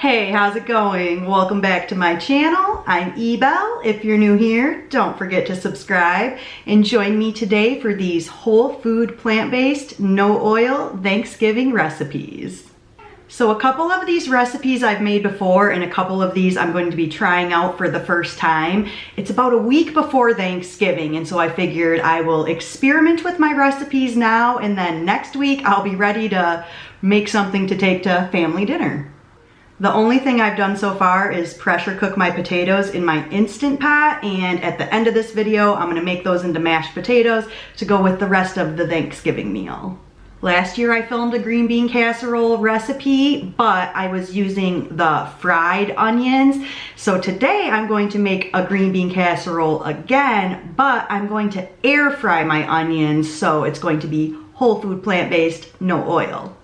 Hey, how's it going? Welcome back to my channel. I'm Ebel. If you're new here, don't forget to subscribe and join me today for these whole food, plant-based, no oil Thanksgiving recipes. So a couple of these recipes I've made before and a couple of these I'm going to be trying out for the first time. It's about a week before Thanksgiving, and so I figured I will experiment with my recipes now, and then next week I'll be ready to make something to take to family dinner. The only thing I've done so far is pressure cook my potatoes in my Instant Pot, and at the end of this video I'm going to make those into mashed potatoes to go with the rest of the Thanksgiving meal. Last year I filmed a green bean casserole recipe, but I was using the fried onions. So today I'm going to make a green bean casserole again, but I'm going to air fry my onions, so it's going to be whole food, plant-based, no oil.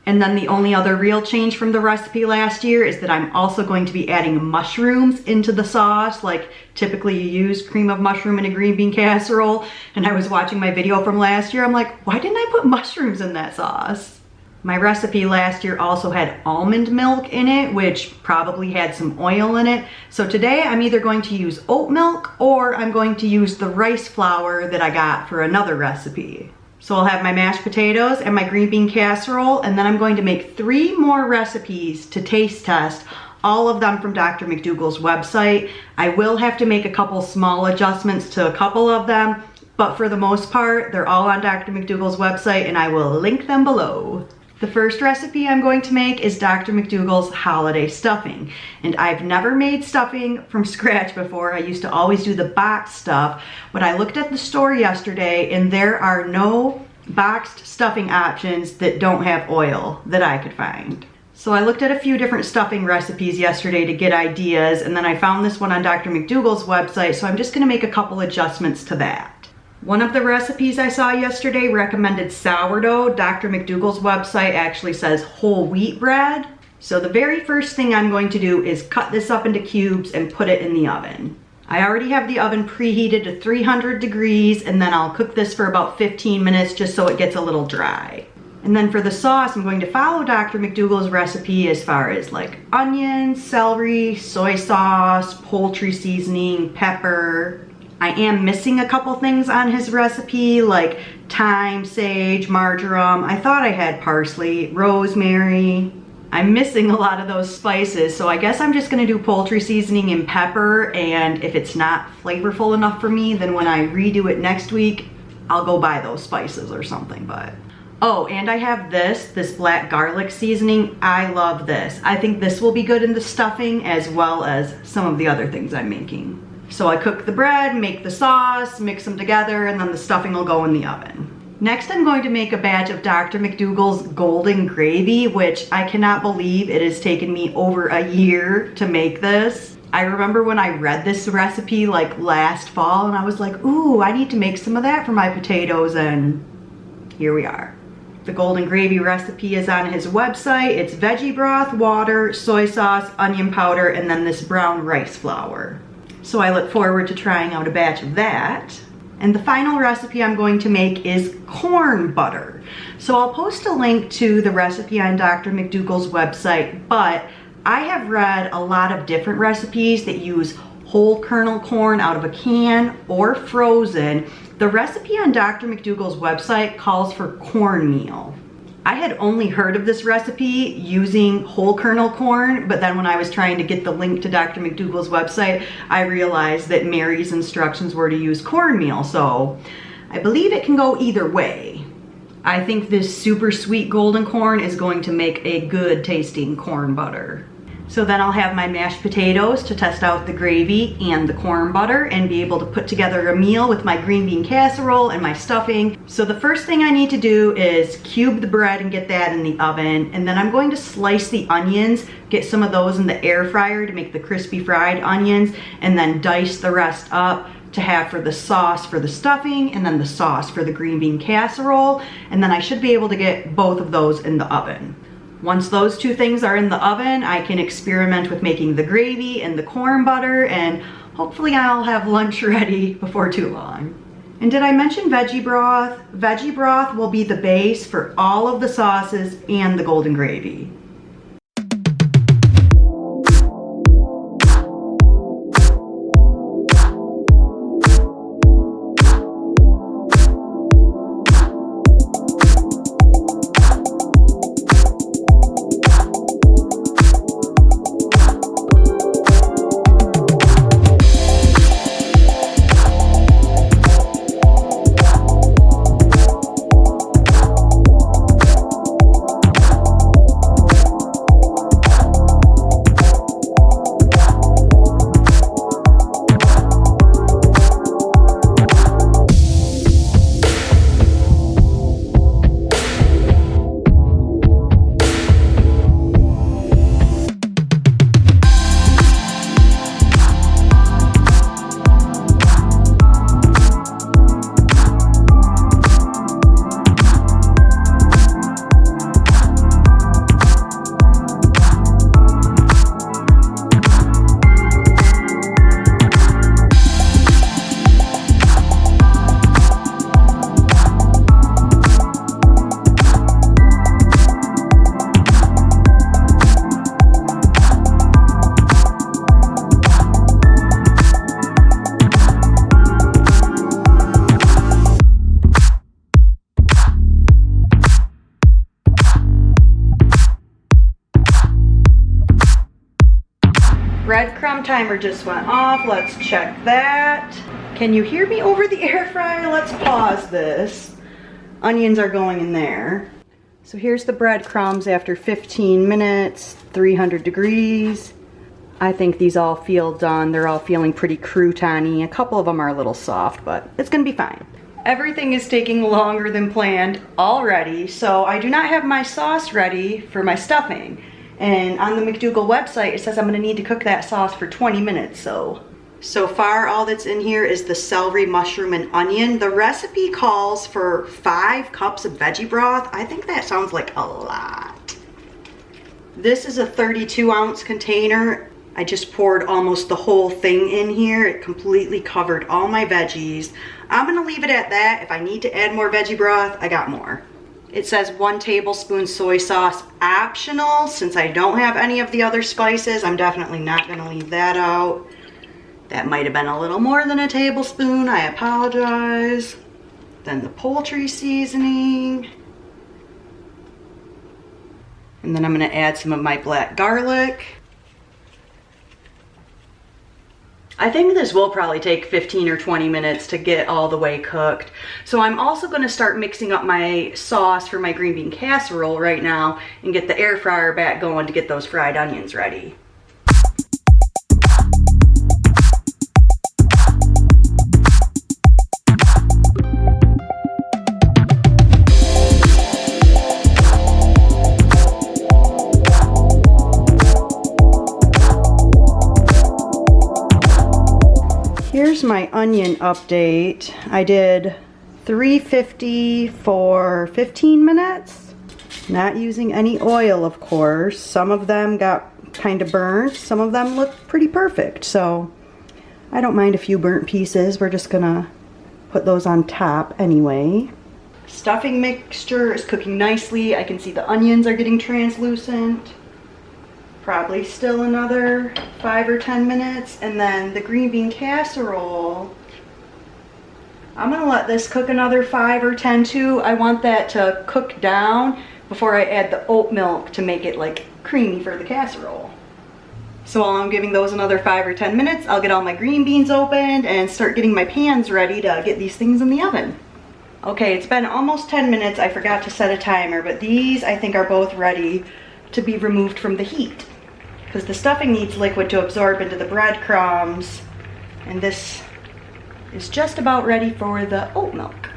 And then the only other real change from the recipe last year is that I'm also going to be adding mushrooms into the sauce. Like typically you use cream of mushroom in a green bean casserole. And I was watching my video from last year. I'm like, why didn't I put mushrooms in that sauce? My recipe last year also had almond milk in it, which probably had some oil in it. So today I'm either going to use oat milk or I'm going to use the rice flour that I got for another recipe. So I'll have my mashed potatoes and my green bean casserole, and then I'm going to make 3 more recipes to taste test, all of them from Dr. McDougall's website. I will have to make a couple small adjustments to a couple of them, but for the most part, they're all on Dr. McDougall's website, and I will link them below. The first recipe I'm going to make is Dr. McDougall's holiday stuffing. And I've never made stuffing from scratch before. I used to always do the boxed stuff. But I looked at the store yesterday and there are no boxed stuffing options that don't have oil that I could find. So I looked at a few different stuffing recipes yesterday to get ideas, and then I found this one on Dr. McDougall's website, so I'm just gonna make a couple adjustments to that. One of the recipes I saw yesterday recommended sourdough. Dr. McDougall's website actually says whole wheat bread. So the very first thing I'm going to do is cut this up into cubes and put it in the oven. I already have the oven preheated to 300 degrees, and then I'll cook this for about 15 minutes just so it gets a little dry. And then for the sauce, I'm going to follow Dr. McDougall's recipe as far as like onions, celery, soy sauce, poultry seasoning, pepper. I am missing a couple things on his recipe like thyme, sage, marjoram. I thought I had parsley, rosemary. I'm missing a lot of those spices, so I guess I'm just gonna do poultry seasoning and pepper, and if it's not flavorful enough for me, then when I redo it next week, I'll go buy those spices or something. But oh, and I have this black garlic seasoning. I love this. I think this will be good in the stuffing as well as some of the other things I'm making. So I cook the bread, make the sauce, mix them together, and then the stuffing will go in the oven. Next, I'm going to make a batch of Dr. McDougall's golden gravy, which I cannot believe it has taken me over a year to make this. I remember when I read this recipe like last fall, and I was like, ooh, I need to make some of that for my potatoes, and here we are. The golden gravy recipe is on his website. It's veggie broth, water, soy sauce, onion powder, and then this brown rice flour. So I look forward to trying out a batch of that. And the final recipe I'm going to make is corn butter. So I'll post a link to the recipe on Dr. McDougall's website, but I have read a lot of different recipes that use whole kernel corn out of a can or frozen. The recipe on Dr. McDougall's website calls for cornmeal. I had only heard of this recipe using whole kernel corn, but then when I was trying to get the link to Dr. McDougall's website, I realized that Mary's instructions were to use cornmeal, so I believe it can go either way. I think this super sweet golden corn is going to make a good tasting corn butter. So then I'll have my mashed potatoes to test out the gravy and the corn butter and be able to put together a meal with my green bean casserole and my stuffing. So the first thing I need to do is cube the bread and get that in the oven. And then I'm going to slice the onions, get some of those in the air fryer to make the crispy fried onions, and then dice the rest up to have for the sauce for the stuffing and then the sauce for the green bean casserole. And then I should be able to get both of those in the oven. Once those two things are in the oven, I can experiment with making the gravy and the corn butter, and hopefully I'll have lunch ready before too long. And did I mention veggie broth? Veggie broth will be the base for all of the sauces and the golden gravy. Breadcrumb timer just went off. Let's check that. Can you hear me over the air fryer? Let's pause this. Onions are going in there. So here's the breadcrumbs after 15 minutes, 300 degrees. I think these all feel done. They're all feeling pretty croutony. A couple of them are a little soft, but it's gonna be fine. Everything is taking longer than planned already, so I do not have my sauce ready for my stuffing. And on the McDougall website, it says I'm gonna need to cook that sauce for 20 minutes, So far, all that's in here is the celery, mushroom, and onion. The recipe calls for 5 cups of veggie broth. I think that sounds like a lot. This is a 32-ounce container. I just poured almost the whole thing in here. It completely covered all my veggies. I'm gonna leave it at that. If I need to add more veggie broth, I got more. It says 1 tablespoon soy sauce optional. Since I don't have any of the other spices, I'm definitely not gonna leave that out. That might have been a little more than a tablespoon, I apologize. Then the poultry seasoning. And then I'm gonna add some of my black garlic. I think this will probably take 15 or 20 minutes to get all the way cooked. So I'm also gonna start mixing up my sauce for my green bean casserole right now and get the air fryer back going to get those fried onions ready. Here's my onion update. I did 350 for 15 minutes. Not using any oil, of course. Some of them got kind of burnt. Some of them look pretty perfect. So I don't mind a few burnt pieces. We're just gonna put those on top anyway. Stuffing mixture is cooking nicely. I can see the onions are getting translucent. Probably still another 5 or 10 minutes. And then the green bean casserole, I'm gonna let this cook another 5 or 10 too. I want that to cook down before I add the oat milk to make it like creamy for the casserole. So while I'm giving those another 5 or 10 minutes, I'll get all my green beans opened and start getting my pans ready to get these things in the oven. Okay, it's been almost 10 minutes. I forgot to set a timer, but these I think are both ready to be removed from the heat, because the stuffing needs liquid to absorb into the breadcrumbs, and this is just about ready for the oat milk.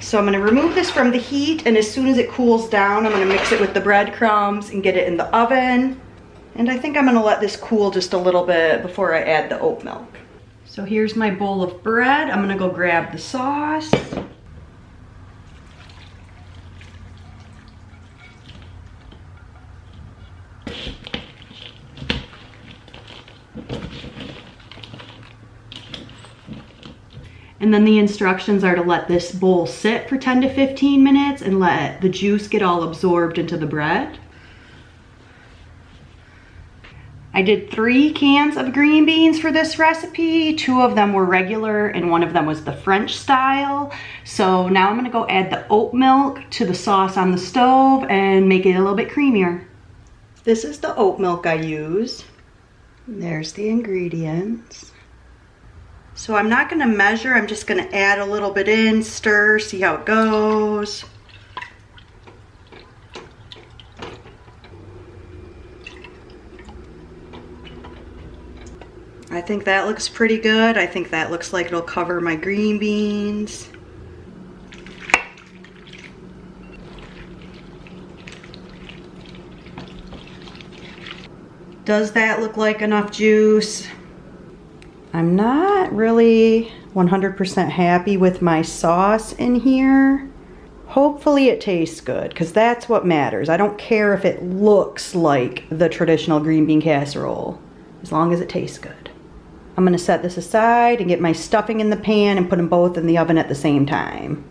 So I'm gonna remove this from the heat, and as soon as it cools down, I'm gonna mix it with the breadcrumbs and get it in the oven. And I think I'm gonna let this cool just a little bit before I add the oat milk. So here's my bowl of bread. I'm gonna go grab the sauce. And then the instructions are to let this bowl sit for 10 to 15 minutes and let the juice get all absorbed into the bread. I did 3 cans of green beans for this recipe. 2 of them were regular and 1 of them was the French style. So now I'm gonna go add the oat milk to the sauce on the stove and make it a little bit creamier. This is the oat milk I used. There's the ingredients. So I'm not gonna measure, I'm just gonna add a little bit in, stir, see how it goes. I think that looks pretty good. I think that looks like it'll cover my green beans. Does that look like enough juice? I'm not really 100% happy with my sauce in here. Hopefully it tastes good, because that's what matters. I don't care if it looks like the traditional green bean casserole, as long as it tastes good. I'm gonna set this aside and get my stuffing in the pan and put them both in the oven at the same time.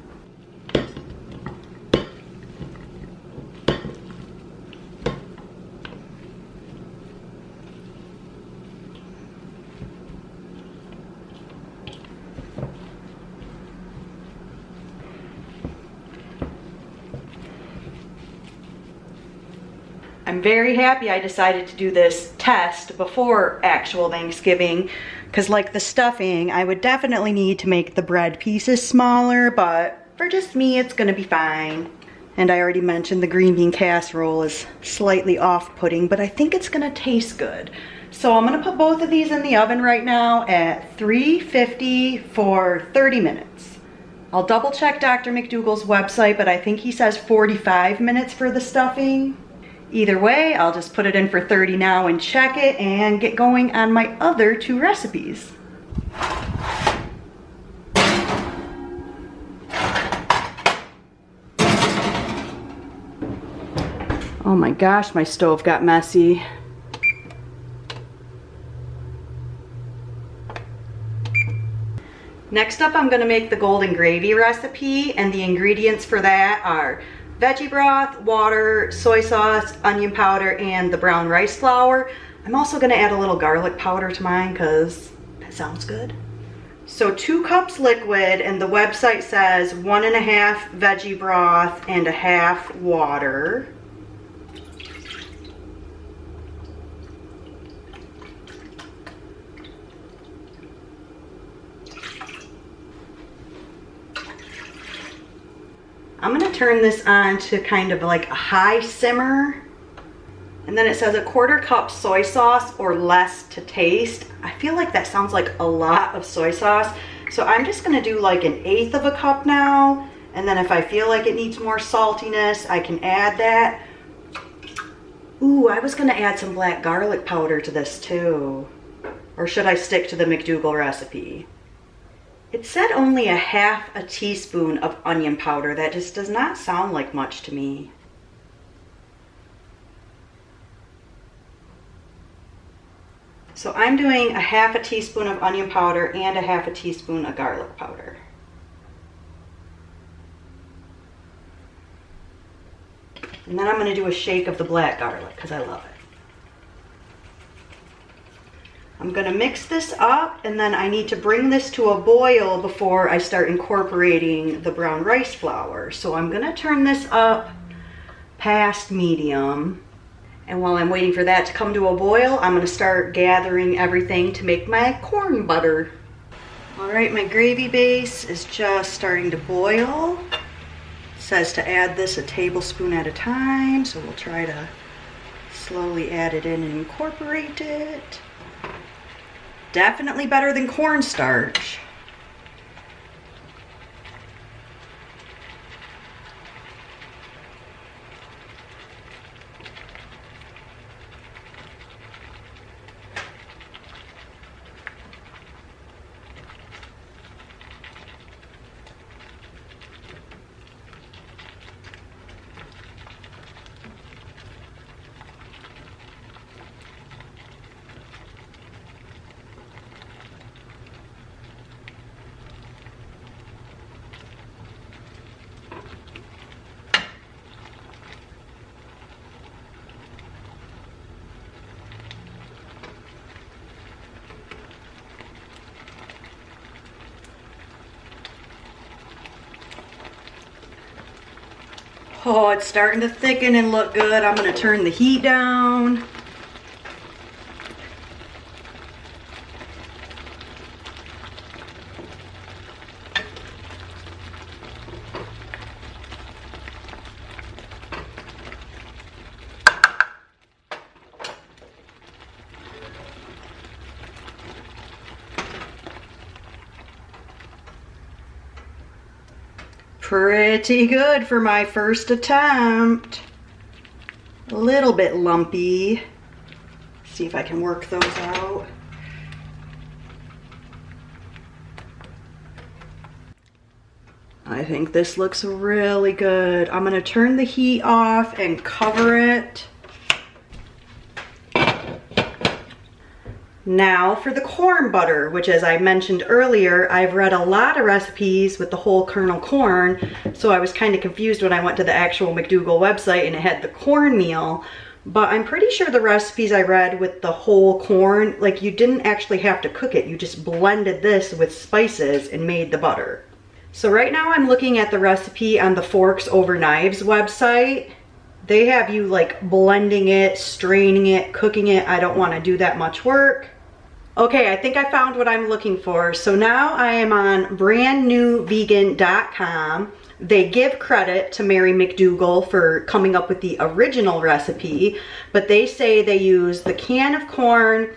I'm very happy I decided to do this test before actual Thanksgiving, because like the stuffing, I would definitely need to make the bread pieces smaller, but for just me, it's gonna be fine. And I already mentioned the green bean casserole is slightly off-putting, but I think it's gonna taste good. So I'm gonna put both of these in the oven right now at 350 for 30 minutes. I'll double check Dr. McDougall's website, but I think he says 45 minutes for the stuffing. Either way, I'll just put it in for 30 now and check it and get going on my other 2 recipes. Oh my gosh, my stove got messy. Next up, I'm gonna make the golden gravy recipe, and the ingredients for that are veggie broth, water, soy sauce, onion powder, and the brown rice flour. I'm also gonna add a little garlic powder to mine because that sounds good. So 2 cups liquid, and the website says 1.5 veggie broth and 1/2 water. I'm gonna turn this on to kind of like a high simmer. And then it says 1/4 cup soy sauce or less to taste. I feel like that sounds like a lot of soy sauce. So I'm just gonna do like 1/8 of a cup now. And then if I feel like it needs more saltiness, I can add that. Ooh, I was gonna add some black garlic powder to this too. Or should I stick to the McDougall recipe? It said only 1/2 teaspoon of onion powder. That just does not sound like much to me. So I'm doing 1/2 teaspoon of onion powder and 1/2 teaspoon of garlic powder. And then I'm gonna do a shake of the black garlic because I love it. I'm gonna mix this up, and then I need to bring this to a boil before I start incorporating the brown rice flour. So I'm gonna turn this up past medium. And while I'm waiting for that to come to a boil, I'm gonna start gathering everything to make my corn butter. All right, my gravy base is just starting to boil. It says to add this a tablespoon at a time, so we'll try to slowly add it in and incorporate it. Definitely better than cornstarch. Oh, it's starting to thicken and look good. I'm gonna turn the heat down. Pretty good for my first attempt. A little bit lumpy. See if I can work those out. I think this looks really good. I'm gonna turn the heat off and cover it. Now for the corn butter, which, as I mentioned earlier, I've read a lot of recipes with the whole kernel corn, so I was kind of confused when I went to the actual McDougall website and it had the cornmeal. But I'm pretty sure the recipes I read with the whole corn, like, you didn't actually have to cook it. You just blended this with spices and made the butter. So right now I'm looking at the recipe on the Forks Over Knives website. They have you like blending it, straining it, cooking it. I don't want to do that much work. Okay, I think I found what I'm looking for. So now I am on brandnewvegan.com. They give credit to Mary McDougall for coming up with the original recipe, but they say they use the can of corn,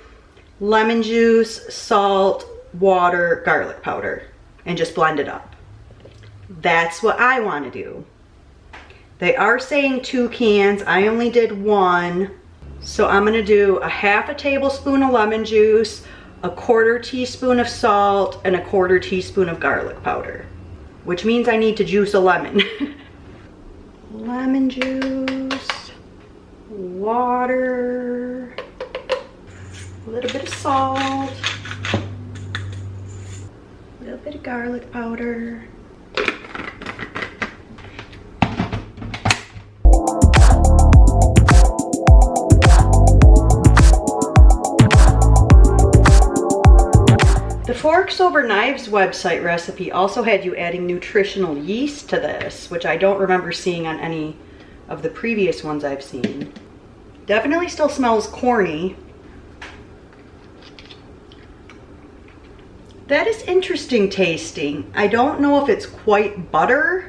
lemon juice, salt, water, garlic powder, and just blend it up. That's what I want to do. They are saying 2 cans. I only did 1. So I'm going to do a half a tablespoon of lemon juice, a 1/4 teaspoon of salt, and a 1/4 teaspoon of garlic powder, which means I need to juice a lemon. Lemon juice, water, a little bit of salt, a little bit of garlic powder. The Forks Over Knives website recipe also had you adding nutritional yeast to this, which I don't remember seeing on any of the previous ones I've seen. Definitely still smells corny. That is interesting tasting. I don't know if it's quite butter.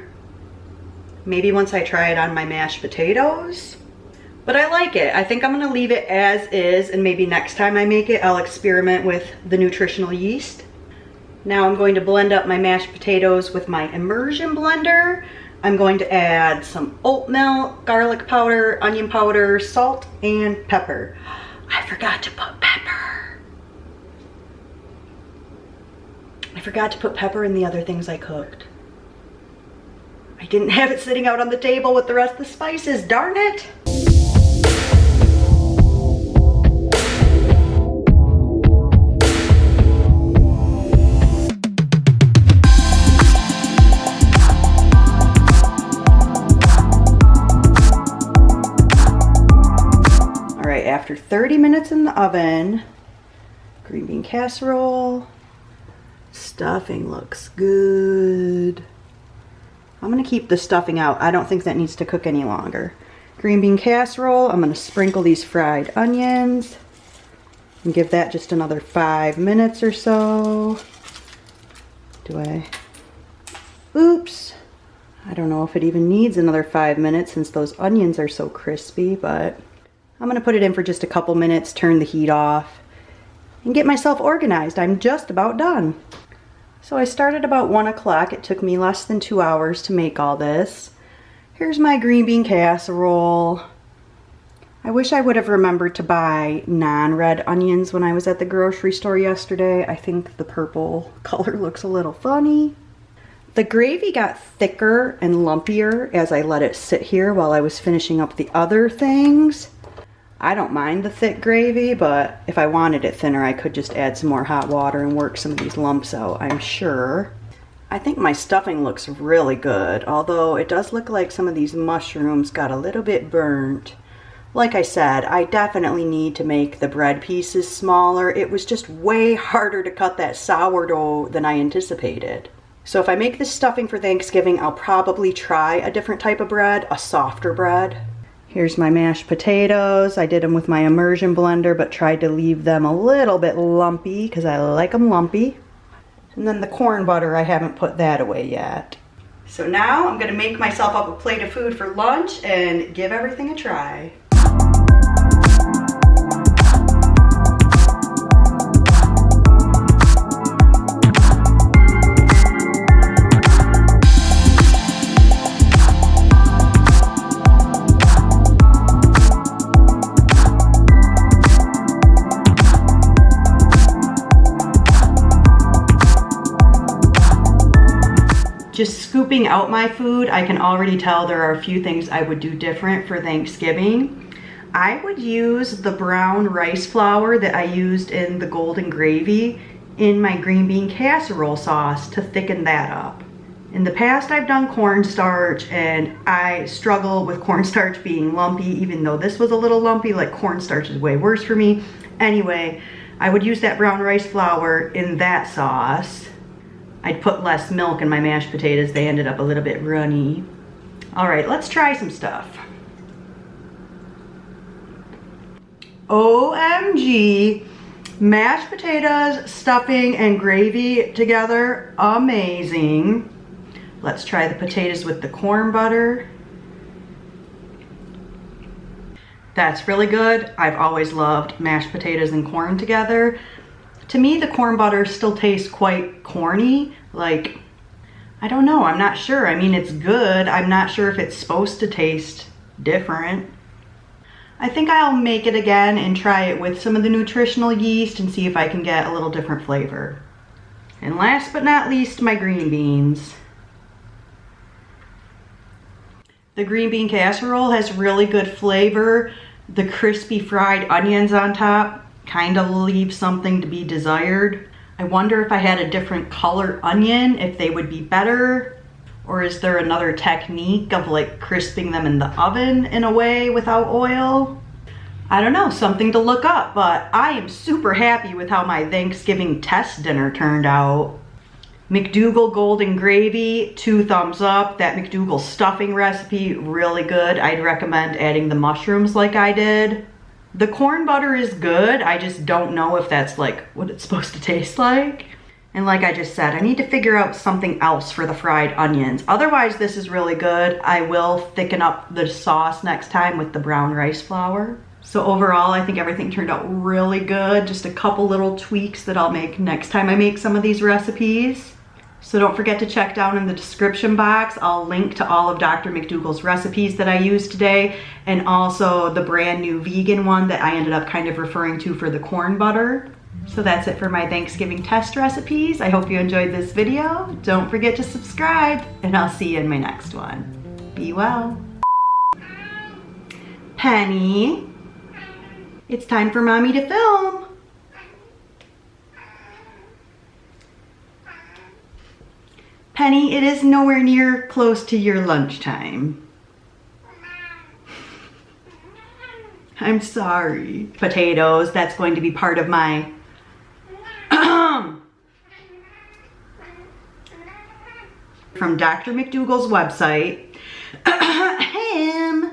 Maybe once I try it on my mashed potatoes. But I like it. I think I'm gonna leave it as is, and maybe next time I make it, I'll experiment with the nutritional yeast. Now I'm going to blend up my mashed potatoes with my immersion blender. I'm going to add some oat milk, garlic powder, onion powder, salt, and pepper. I forgot to put pepper. I forgot to put pepper in the other things I cooked. I didn't have it sitting out on the table with the rest of the spices, darn it! After 30 minutes in the oven, green bean casserole, stuffing looks good. I'm gonna keep the stuffing out. I don't think that needs to cook any longer. Green bean casserole, I'm gonna sprinkle these fried onions and give that just another 5 minutes or so. Oops. I don't know if it even needs another 5 minutes since those onions are so crispy, but I'm gonna put it in for just a couple minutes, turn the heat off, and get myself organized. I'm just about done. So I started about 1 o'clock. It took me less than 2 hours to make all this. Here's my green bean casserole. I wish I would have remembered to buy non-red onions when I was at the grocery store yesterday. I think the purple color looks a little funny. The gravy got thicker and lumpier as I let it sit here while I was finishing up the other things. I don't mind the thick gravy, but if I wanted it thinner, I could just add some more hot water and work some of these lumps out, I'm sure. I think my stuffing looks really good, although it does look like some of these mushrooms got a little bit burnt. Like I said, I definitely need to make the bread pieces smaller. It was just way harder to cut that sourdough than I anticipated. So if I make this stuffing for Thanksgiving, I'll probably try a different type of bread, a softer bread. Here's my mashed potatoes. I did them with my immersion blender, but tried to leave them a little bit lumpy because I like them lumpy. And then the corn butter, I haven't put that away yet. So now I'm gonna make myself up a plate of food for lunch and give everything a try. Just scooping out my food, I can already tell there are a few things I would do different for Thanksgiving. I would use the brown rice flour that I used in the golden gravy in my green bean casserole sauce to thicken that up. In the past, I've done cornstarch, and I struggle with cornstarch being lumpy, even though this was a little lumpy. Like, cornstarch is way worse for me. Anyway, I would use that brown rice flour in that sauce. I'd put less milk in my mashed potatoes. They ended up a little bit runny. All right, let's try some stuff. OMG. Mashed potatoes, stuffing, and gravy together, amazing. Let's try the potatoes with the corn butter. That's really good. I've always loved mashed potatoes and corn together. To me, the corn butter still tastes quite corny. Like, I don't know, I'm not sure. I mean, it's good. I'm not sure if it's supposed to taste different. I think I'll make it again and try it with some of the nutritional yeast and see if I can get a little different flavor. And last but not least, my green beans. The green bean casserole has really good flavor. The crispy fried onions on top kind of leave something to be desired. I wonder if I had a different color onion, if they would be better. Or is there another technique of like crisping them in the oven in a way without oil? I don't know, something to look up, but I am super happy with how my Thanksgiving test dinner turned out. McDougall golden gravy, 2 thumbs up. That McDougall stuffing recipe, really good. I'd recommend adding the mushrooms like I did. The corn butter is good. I just don't know if that's like what it's supposed to taste like. And like I just said, I need to figure out something else for the fried onions. Otherwise, this is really good. I will thicken up the sauce next time with the brown rice flour. So overall, I think everything turned out really good. Just a couple little tweaks that I'll make next time I make some of these recipes. So don't forget to check down in the description box. I'll link to all of Dr. McDougall's recipes that I used today, and also the brand new vegan one that I ended up kind of referring to for the corn butter. So that's it for my Thanksgiving test recipes. I hope you enjoyed this video. Don't forget to subscribe, and I'll see you in my next one. Be well. Penny, it's time for Mommy to film. Penny, it is nowhere near close to your lunchtime. I'm sorry. Potatoes, that's going to be part of my from Dr. McDougall's website. I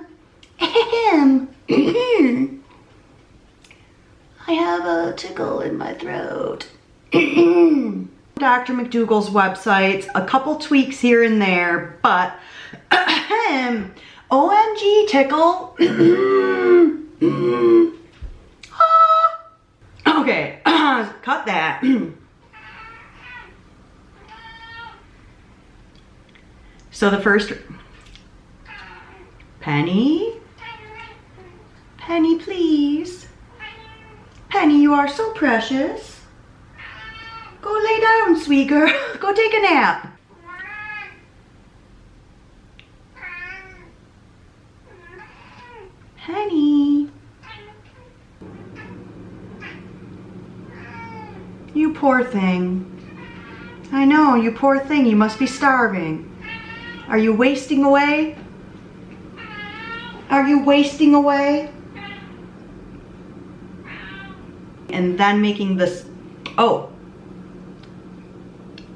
have a tickle in my throat. Dr. McDougall's website, a couple tweaks here and there, but OMG tickle. Okay, cut that. So the first, Penny, Penny, please. Penny, you are so precious. Go lay down, sweet girl. Go take a nap. Penny. You poor thing. I know, you poor thing. You must be starving. Are you wasting away? Are you wasting away? And then making this, oh,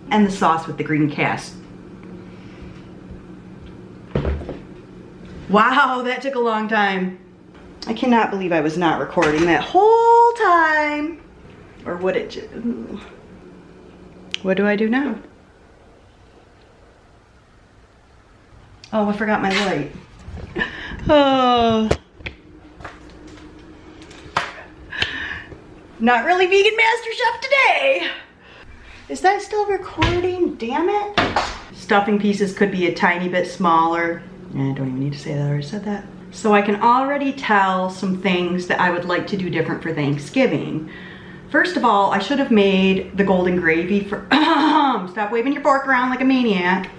and the sauce with the green cast. Wow, that took a long time. I cannot believe I was not recording that whole time. Or would it just, what do I do now? Oh, I forgot my light. Oh. Not really vegan master chef today. Is that still recording? Damn it. Stuffing pieces could be a tiny bit smaller. I don't even need to say that, I already said that. So I can already tell some things that I would like to do different for Thanksgiving. First of all, I should have made the golden gravy for, stop waving your fork around like a maniac.